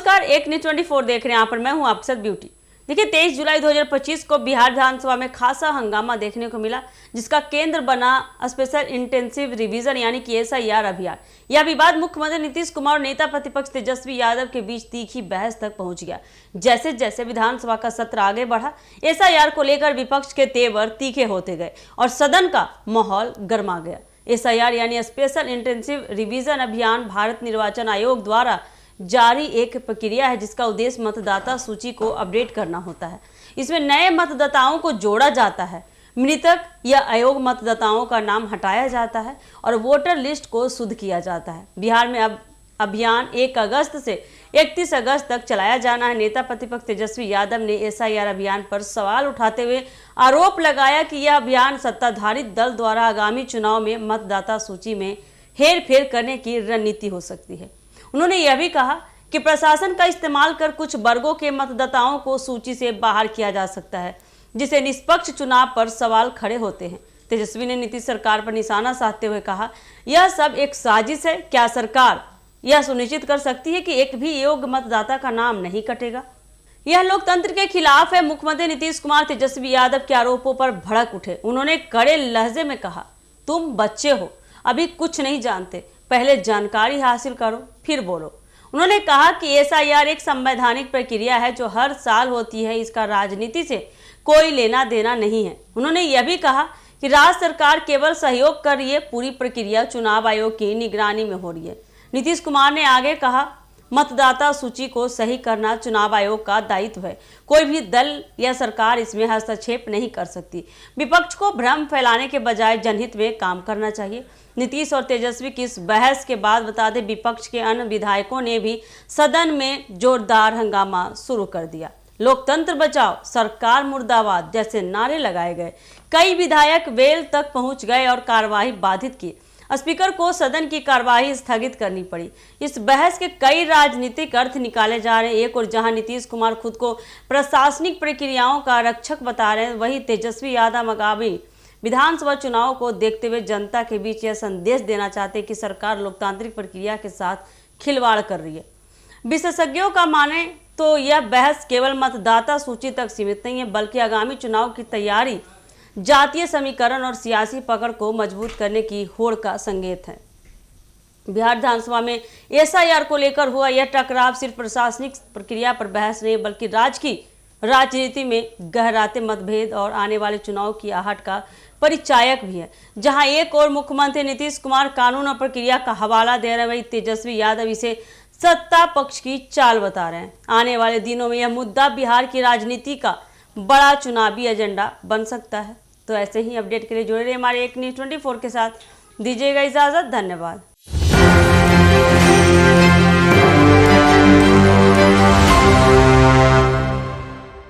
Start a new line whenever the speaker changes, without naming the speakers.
नमस्कार, एक न्यूज 24 देख रहे हैं। यहाँ पर मैं हूँ अफसर ब्यूटी। देखिए 23 जुलाई 2025 को बिहार विधानसभा में खासा हंगामा देखने को मिला, जिसका केंद्र बना स्पेशल इंटेंसिव रिवीजन यानी कि SIR अभियान। यह विवाद मुख्यमंत्री नीतीश कुमार और नेता प्रतिपक्ष तेजस्वी यादव के बीच तीखी बहस तक पहुंच गया। जैसे जैसे विधानसभा का सत्र आगे बढ़ा, SIR को लेकर विपक्ष के तेवर तीखे होते गए और सदन का माहौल गर्मा गया। SIR यानी स्पेशल इंटेंसिव रिवीजन अभियान भारत निर्वाचन आयोग द्वारा जारी एक प्रक्रिया है, जिसका उद्देश्य मतदाता सूची को अपडेट करना होता है। इसमें नए मतदाताओं को जोड़ा जाता है, मृतक या अयोग्य मतदाताओं का नाम हटाया जाता है और वोटर लिस्ट को शुद्ध किया जाता है। बिहार में अब अभियान 1 अगस्त से 31 अगस्त तक चलाया जाना है। नेता प्रतिपक्ष तेजस्वी यादव ने SIR अभियान पर सवाल उठाते हुए आरोप लगाया कि यह अभियान सत्ताधारी दल द्वारा आगामी चुनाव में मतदाता सूची में हेरफेर करने की रणनीति हो सकती है। उन्होंने यह भी कहा कि प्रशासन का इस्तेमाल कर कुछ वर्गों के मतदाताओं को सूची से बाहर किया जा सकता है, जिससे निष्पक्ष चुनाव पर सवाल खड़े होते हैं। तेजस्वी ने नीतीश सरकार पर निशाना साधते हुए कहा, यह सब एक साजिश है। क्या सरकार यह सुनिश्चित कर सकती है कि एक भी योग्य मतदाता का नाम नहीं कटेगा? यह लोकतंत्र के खिलाफ है। मुख्यमंत्री नीतीश कुमार तेजस्वी यादव के आरोपों पर भड़क उठे। उन्होंने कड़े लहजे में कहा, तुम बच्चे हो, अभी कुछ नहीं जानते, पहले जानकारी हासिल करो फिर बोलो। उन्होंने कहा कि SIR एक संवैधानिक प्रक्रिया है जो हर साल होती है, इसका राजनीति से कोई लेना देना नहीं है। उन्होंने यह भी कहा कि राज्य सरकार केवल सहयोग कर रही है, पूरी प्रक्रिया चुनाव आयोग की निगरानी में हो रही है। नीतीश कुमार ने आगे कहा, मतदाता सूची को सही करना चुनाव आयोग का दायित्व है, कोई भी दल या सरकार इसमें हस्तक्षेप नहीं कर सकती। विपक्ष को भ्रम फैलाने के बजाय जनहित में काम करना चाहिए। नीतीश और तेजस्वी की इस बहस के बाद बता दें, विपक्ष के अन्य विधायकों ने भी सदन में जोरदार हंगामा शुरू कर दिया। लोकतंत्र बचाओ, सरकार मुर्दाबाद जैसे नारे लगाए गए। कई विधायक वेल तक पहुंच गए और कार्यवाही बाधित की। स्पीकर को सदन की कार्यवाही स्थगित करनी पड़ी। इस बहस के कई राजनीतिक अर्थ निकाले जा रहे हैं। एक और जहां नीतीश कुमार खुद को प्रशासनिक प्रक्रियाओं का रक्षक बता रहे हैं, वहीं तेजस्वी यादव आगामी विधानसभा चुनाव को देखते हुए जनता के बीच यह संदेश देना चाहते हैं कि सरकार लोकतांत्रिक प्रक्रिया के साथ खिलवाड़ कर रही है। विशेषज्ञों का माने तो यह बहस केवल मतदाता सूची तक सीमित नहीं है, बल्कि आगामी चुनाव की तैयारी, जातीय समीकरण और सियासी पकड़ को मजबूत करने की होड़ का संकेत है। बिहार विधानसभा में SIR को लेकर हुआ यह टकराव सिर्फ प्रशासनिक प्रक्रिया पर बहस नहीं, बल्कि राज्य की राजनीति में गहराते मतभेद और आने वाले चुनाव की आहट का परिचायक भी है। जहां एक और मुख्यमंत्री नीतीश कुमार कानून और प्रक्रिया का हवाला दे रहे हैं, वहीं तेजस्वी यादव इसे सत्ता पक्ष की चाल बता रहे हैं। आने वाले दिनों में यह मुद्दा बिहार की राजनीति का बड़ा चुनावी एजेंडा बन सकता है। तो ऐसे ही अपडेट के लिए जुड़े रहिए हमारे एक न्यूज 24 के साथ। दीजिएगा इजाजत, धन्यवाद।